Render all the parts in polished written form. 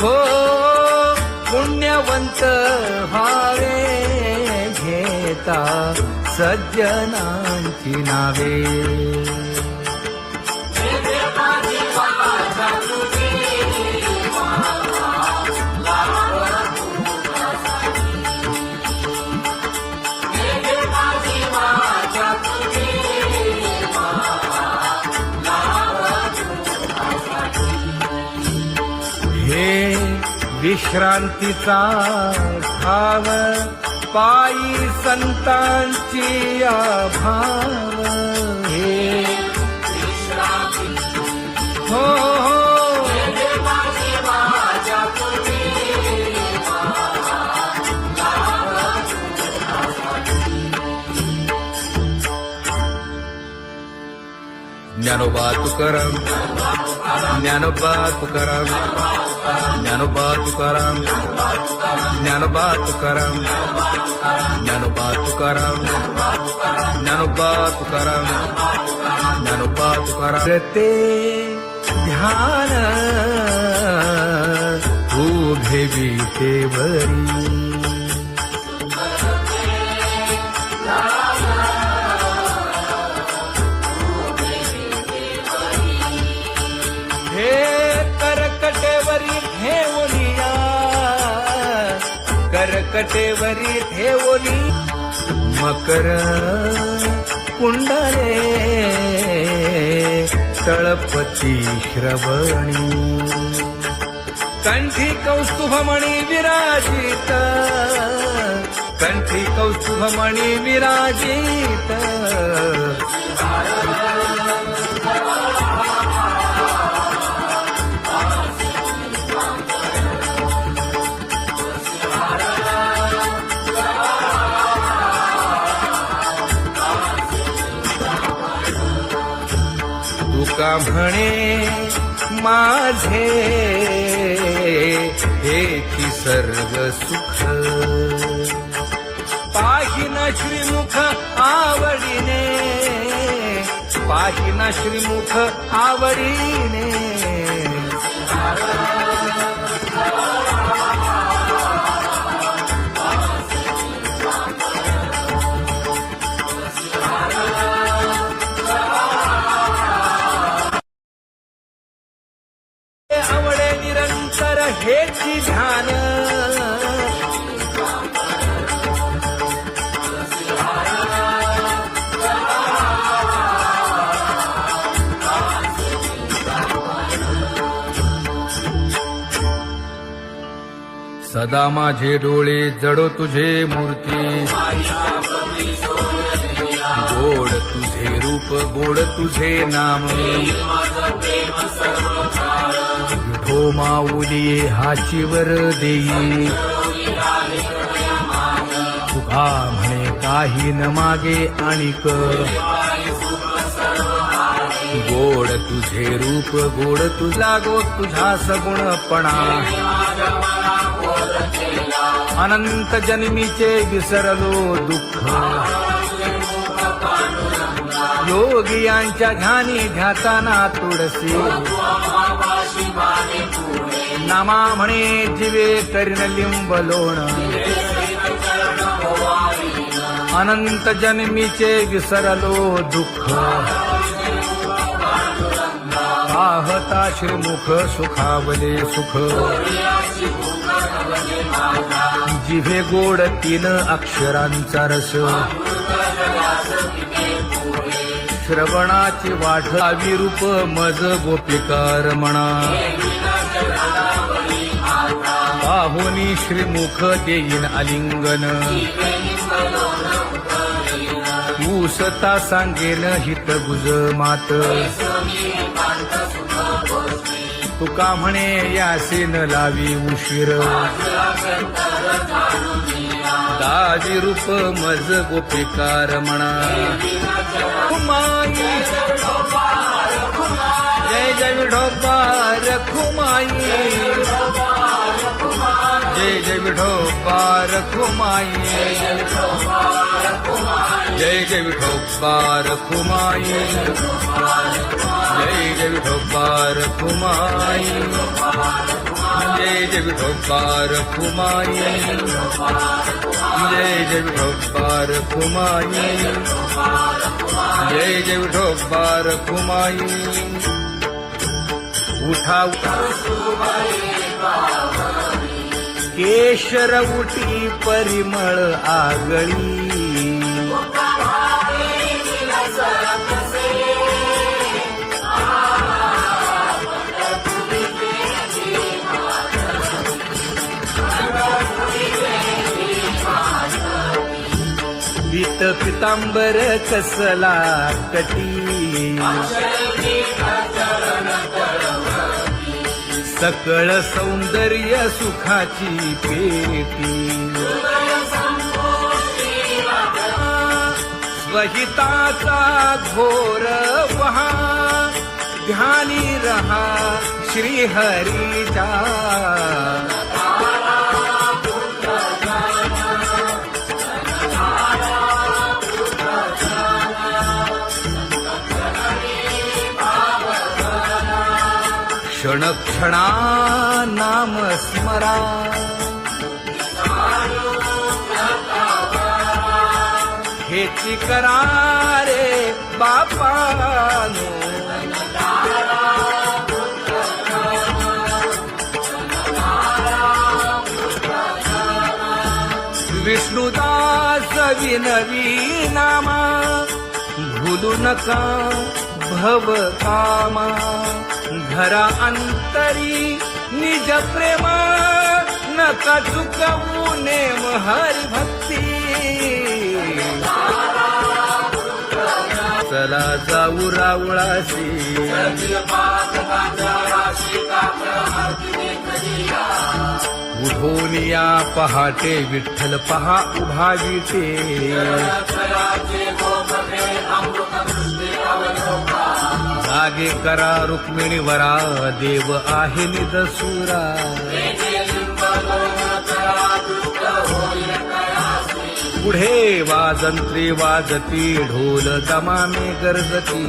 हो पुण्यवंत व्हावे घेता सज्जनांची नावे. हे विश्रांतीचा ठाव पायी संतांची भाव. हे हो ज्ञानोबा तुकाराम, ज्ञानोबा तुकाराम, ज्ञानोबा तुकाराम, ज्ञानोबा तुकाराम, ज्ञानोबा तुकाराम, ज्ञानोबा तुकाराम, ज्ञानोबा तुकाराम. ते ध्यान उभे विटेवरी. करकटेवरी ठेवली मकर कुंडले तळपती श्रवणी. कंठी कौस्तुभमणी विराजित, कंठी कौस्तुभमणी विराजित. तुका म्हणे माझे हेची सर्व सुख. पाहिना श्रीमुख आवडीने, पाहिना श्रीमुख आवडीने. आवडे निरंतर हेची ध्यान. सदा माझे डोळे जडो तुझे मूर्ती. गोड तुझे रूप, गोड तुझे नाम. विठो माऊली हाचीवर देई. तुका म्हणे काही न मागे आणिक. गोड तुझे रूप, गोड तुझा गो तुझा सगुणपणा. अनंत जन्मीचे विसरलो दुःख. योगियांच्या ध्यानी ध्याताना तुळसी. नामा म्हणे जीवे करीन लिंब लोण. अनंत जन्मीचे विसरलो दुःख. पाहता श्रीमुख सुखावले सुख. जिभे गोड तीन अक्षरांचा रस. श्रवणाची वाट विरूप मज गोपिकार म्हणा. पाहुनी श्रीमुख देईन आलिंगन. ऊसता सांगेन हित गुज मात. तुका म्हणे यासीन लावी उशीर. दाजी रूप मज गोपिकार म्हणा. जय जय विठोबा रखुमाई. जय जय जय विठोबा रखुमाई जय जय विठोबा रखुमाई जय जय विठोबा रखुमाई जय जय विठोबा रखुमाई जय जय विठोबा रखुमाई जय जय विठोबा रखुमाई उठा केशर उठी परिमळ आगळी पीत पितांबर कसला कटी सकळ सौंदर्य सुखाची पेटी स्वहिताचा घोर वहा ध्यानी रहा श्रीहरीचा क्षण क्षणा नाम स्मरा हेची करा रे बापानो विष्णुदास विनवी नामा भूलू नका भव कामा घरा अंतरी निज प्रेम नका चुकवू नेम हरी भक्ती चला जाऊ रावळाशी उठून या पहाटे विठ्ठल पहा उभा विटे जागे करा रुक्मिणी वरा देव आहे निदसुरा पुढे वाजंत्री वाजती ढोल दमामे गरजती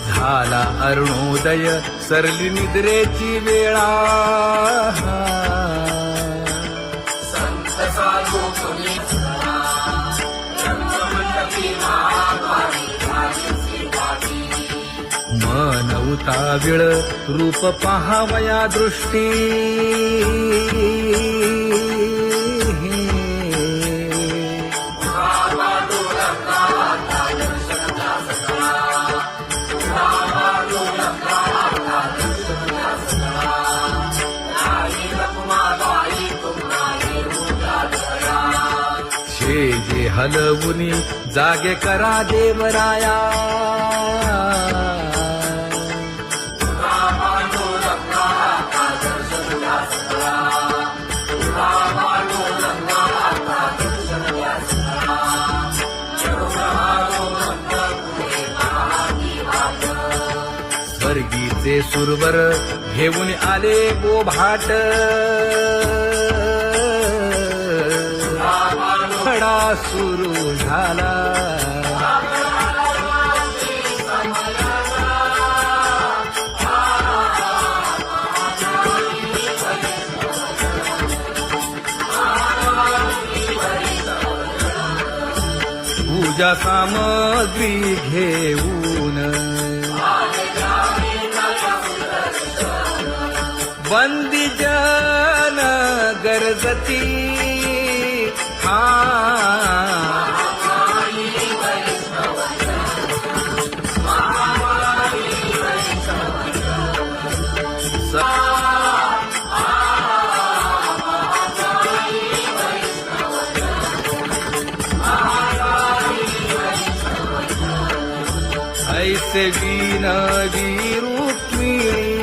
झाला अरुणोदय सरली निद्रेची वेळा मन उताविळ रूप पहावया दृष्टी जे हलवुनी जागे करा देवराया स्वर्गीचे सुरवर घेऊन आले बोभाट खडा सुरू झाला पूजा सामग्री घेऊन बंदी जन गरजती ऐसे विनवी रुक्मिणी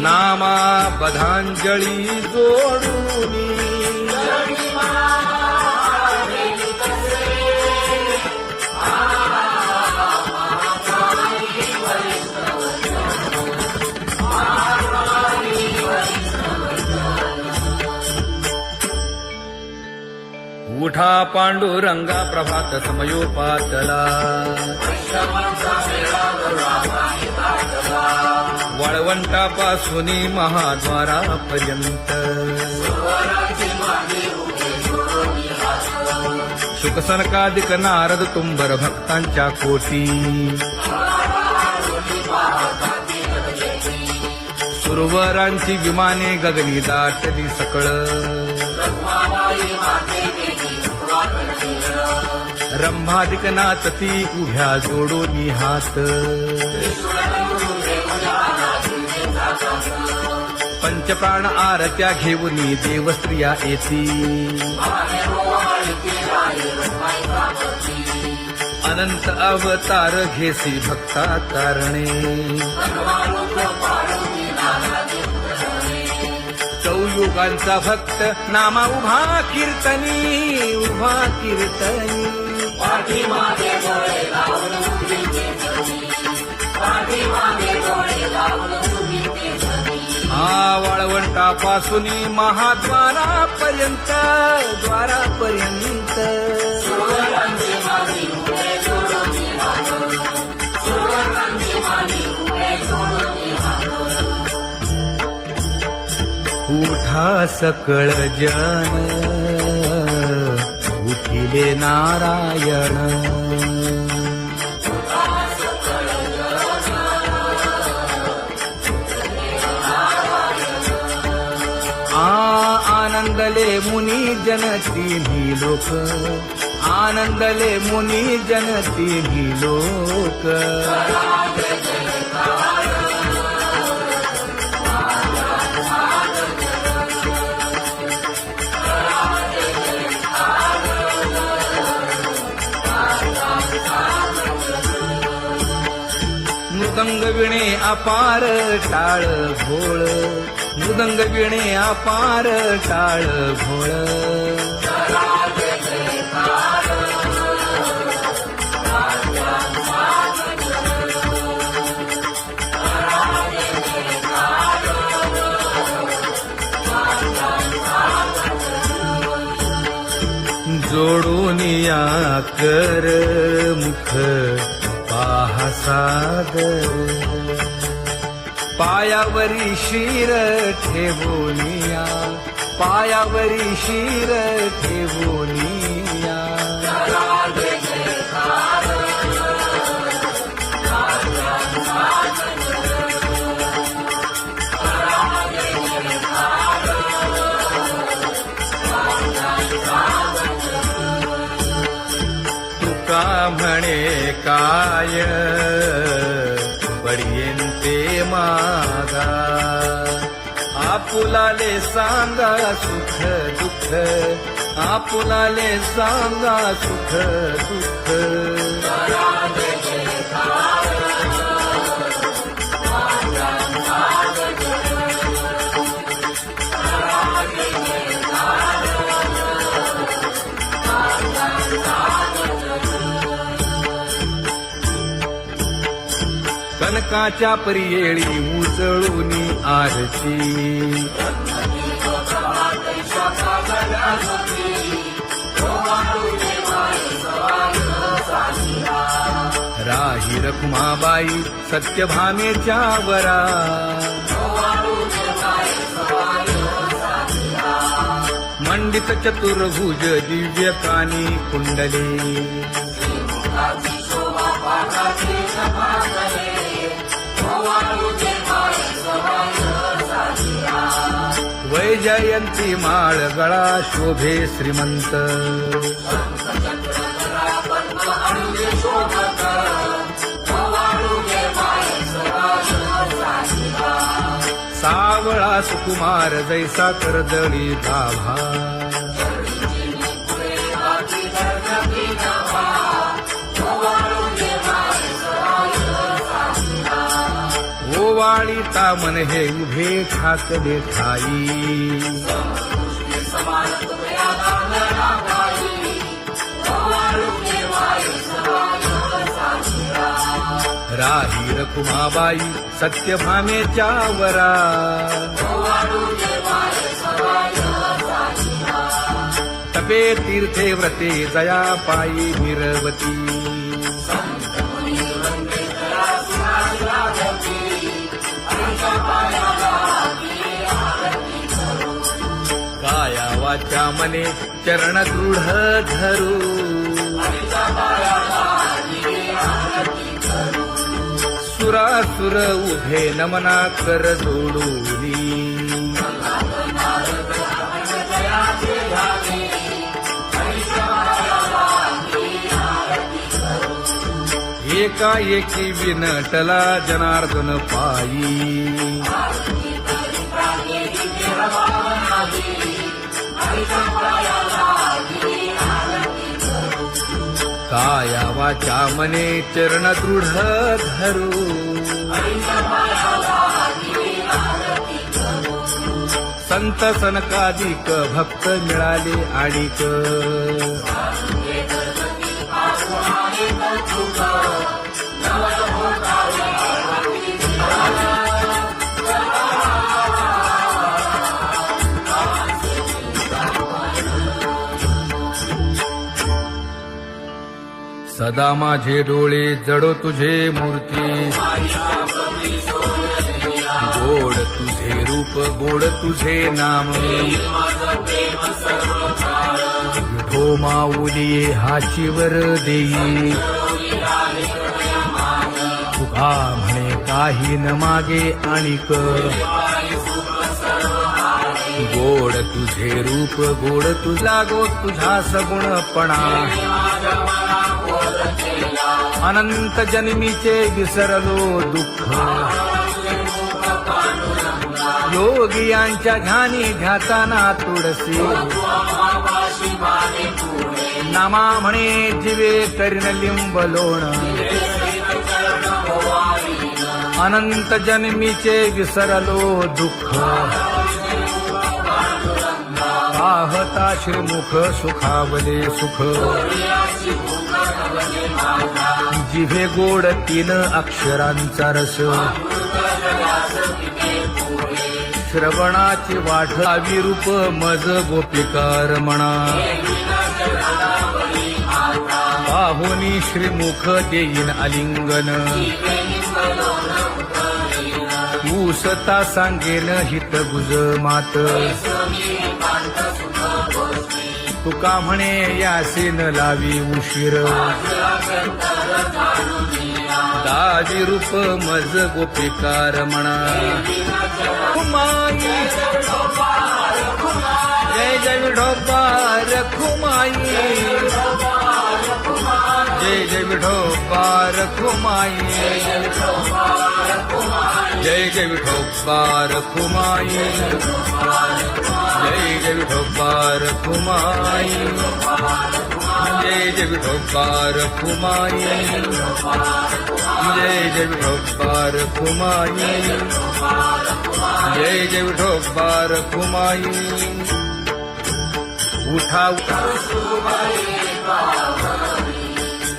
नामा बधांजळी जोडूनी उठा पांडुरंगा प्रभात समयोपातला वाळवंटापासून महाद्वारापर्यंत शुकसनकादिक नारद तुंबर भक्तांच्या कोटी सुरवरांची विमाने गगनी दाटली सकळ रंभादिक नाचती उभ्या जोडोनी हात पंचप्राण आरत्या घेऊनी देवस्त्रिया येती अनंत अवतार घेसी भक्ता कारणे चौयुगांचा भक्त नामा उभा कीर्तनी वाळवंटापासून महाद्वारापर्यंत उठा सकळ जन उठिले नारायण आनंदले मुनी जन तिन्ही लोक आनंदले मुनी जन तिन्ही लोक मृदंग विणे अपार टाळ भोळ मृदंग विणे अपार टाळ भोळ जोडूनिया कर मुख पाहा सादर पायावरी शिर ठेवोनिया पायावरी शिर ठेवोनिया तुका म्हणे काय पडियेंते मागा आपुलाले सांगा सुख दुःख आपुलाले सांगा सुख दुःख कनकाच्या परियेळी उजळूनी आरती राही रखुमाबाई सत्यभामेच्या वरा मंडित चतुर्भुज दिव्य कानी कुंडले वैजयंती माळ गळा शोभे श्रीमंत सावळा सुकुमार जैसा करदळी गाभा ओवाळीता मन हे उभे ठाकले ठाई राही रखुमाबाई सत्यभामेच्या वरा जपे तीर्थे व्रते जया पायी निरवती काया वाचा मने चरण दृढ धरू सुरासुर उभे नमना कर जोडूनी एकाएकी विनटला जनार्दन पायी काया वाचा मने चरण दृढ धरू संत सनकादिक भक्त मिळाले आणिक सदा माझे डोळे जडो तुझे मूर्ती गोड तुझे रूप गोड तुझे नाम विठो माऊली हाचीवर देई तुका म्हणे काही न मागे आणिक गोड तुझे रूप गोड तुझा गो तुझा सगुणपणा अनंत जन्मीचे विसरलो दुःख योगियांच्या ध्यानी ध्याताना तुळसी नामा म्हणे जीवे करीन लिंब लोण अनंत जन्मीचे विसरलो दुःख पाहता श्रीमुख सुखावले सुख जिभे गोड 3 अक्षरांचा रस श्रवणाची वाट विरूप मज गोपिकार म्हणा पाहुनी श्रीमुख देईन आलिंगन ऊसता सांगेन हित गुज मात तुका म्हणे यासीन लावी उशीर दाजी रूप मज गोपिकार म्हणा खुमाई जय जय विठोबा रखुमाई जय जय विठोबा रखुमाई जय जय विठोबा रखुमाई जय जय विठोबा रखुमाई जय जय विठोबा रखुमाई जय जय विठोबा रखुमाई जय जय विठोबा रखुमाई उठा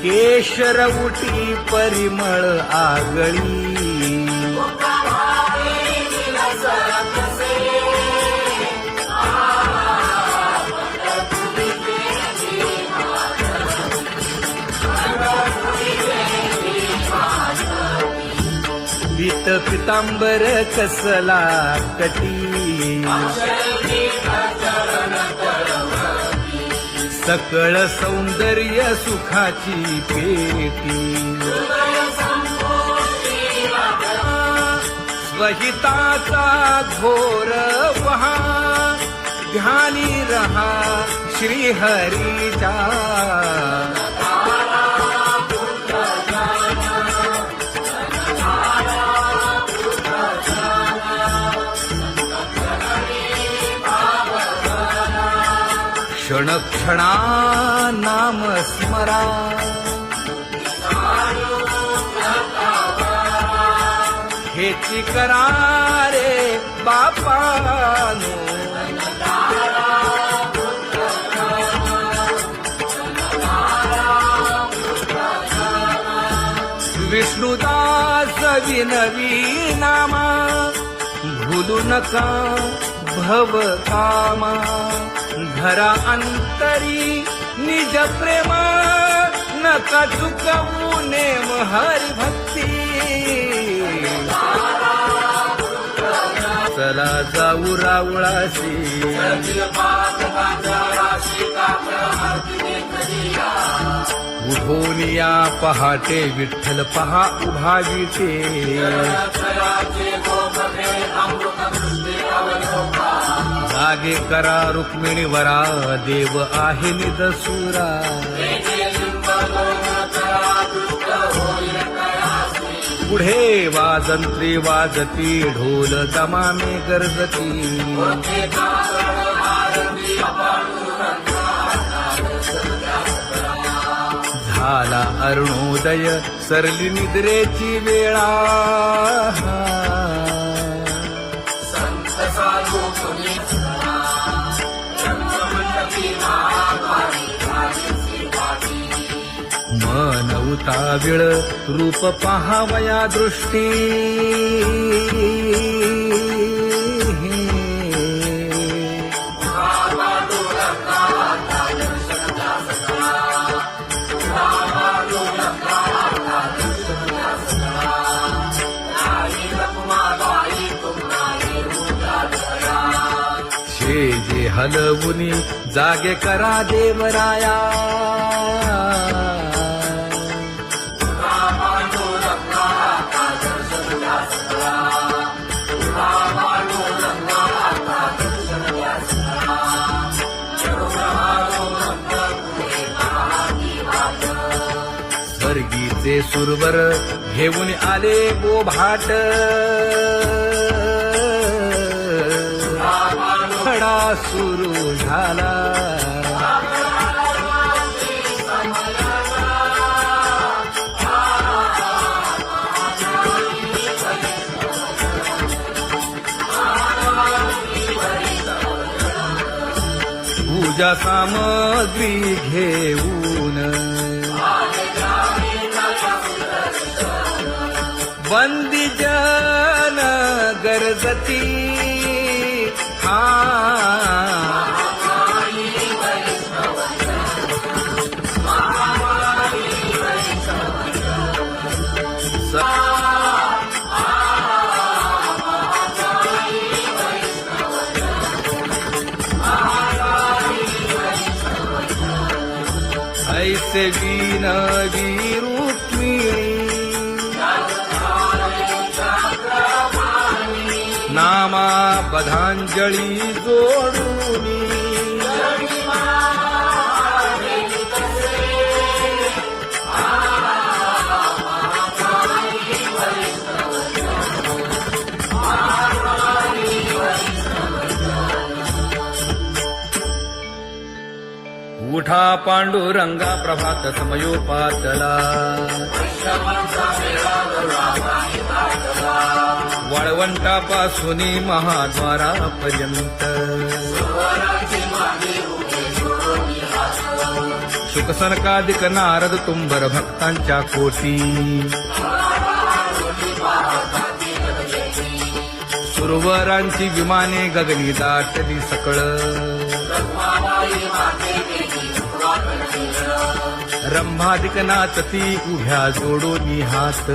केशर उटी परिमळ आगळी पीत पितांबर कसला कटी सकळ सौंदर्य सुखाची पेटी स्वहिताचा घोर वहा ध्यानी रहा श्रीहरीचा क्षण क्षणा नाम स्मरा हेची करा रे बापानो विष्णुदास विनवी नामा भूलू नका भव कामा धरा अंतरी निज प्रेम नका चुकवू नेम हरी भक्ती चला जाऊ रावळाशी उठून या पहाटे विठ्ठल पहा उभा विटे जागे करा रुक्मिणी वरा देव आहे निदसुरा पुढे वाजंत्री वाजती ढोल दमामे गरजती झाला अरुणोदय सरली निद्रेची वेळा मन उताविळ रूप पहावया दृष्टी जे हलवुनी जागे करा देवराया स्वर्गीचे सुरवर घेऊन आले बोभाट खडा सुरू झाला पूजा सामग्री घेऊन बंदी जन गरजती ऐसे विनवी रुक्मिणी नामा बधांजळी जोडूनी उठा पांडुरंगा प्रभात समयोपातला वाळवंटापासून महाद्वारापर्यंत शुकसनकादिक नारद तुंबर भक्तांच्या कोटी सुरवरांची विमाने गगनी दाटली सकळ रंभादिक नाचती उभ्या जोडोनी हात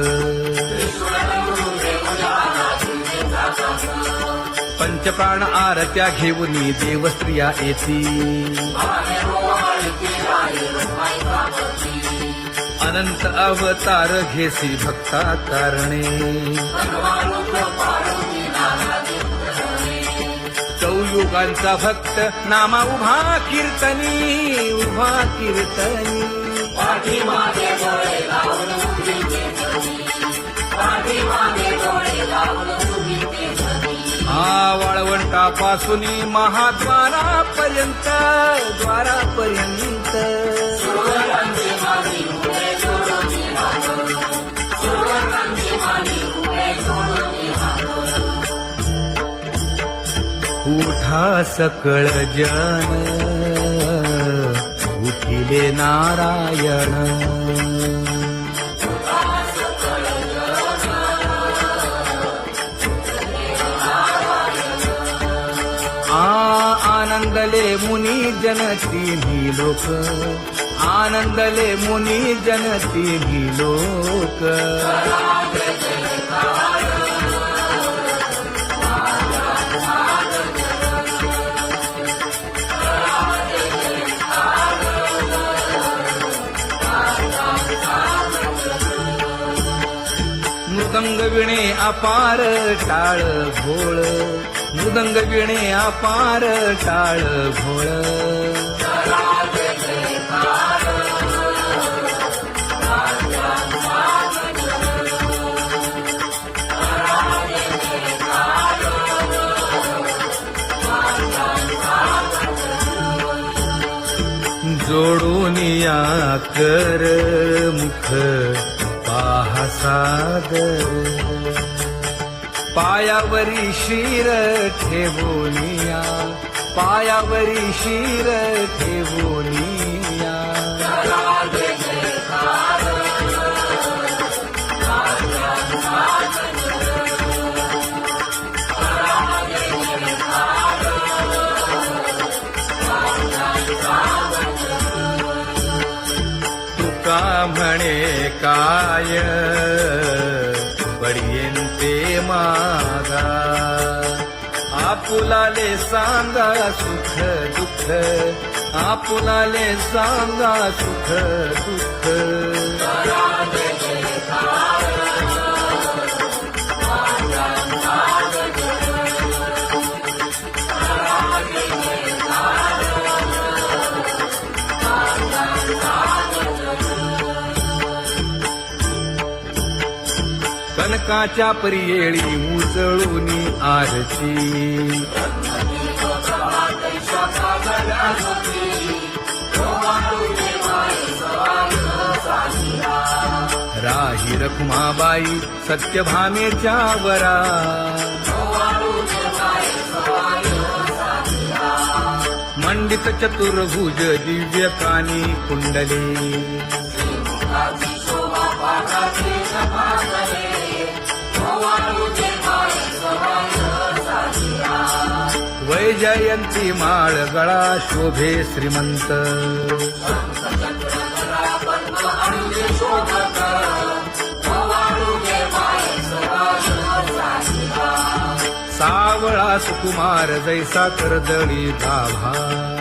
पंचप्राण आरत्या घेऊनी देवस्त्रिया येती अनंत अवतार घेसी भक्ता कारणे चौयुगांचा भक्त नामा उभा कीर्तनी उभा कीर्तनी वाळवंटापासून महाद्वारापर्यंत द्वारापर्यंत उठा सकळ जन उठिले नारायण आनंद आनंदले मुनी जन तिन्ही लोक, आनंदले मुनी जन तिन्ही लोक. मृदंग विणे अपार टाळ भोळ, मृदंग विणे अपार टाळ भोळ. जोडून या कर मुख पाहा सादर, पायावरी शिर ठेवोनिया, पायावरी शिर ठेवोनिया. तुका म्हणे काय पडियेन ते मागा, आपुलाले सांगा सुख दुःख, आपुलाले सांगा सुख दुःख. कनकाच्या परियेळी उजळूनी आरती, राही रखुमाबाई सत्यभामेच्या वरा, मंडित चतुर्भुज दिव्य कानी कुंडली, वैजयंती माळ गळा शोभे श्रीमंत, सावळा सुकुमार जैसा करदळी गाभा.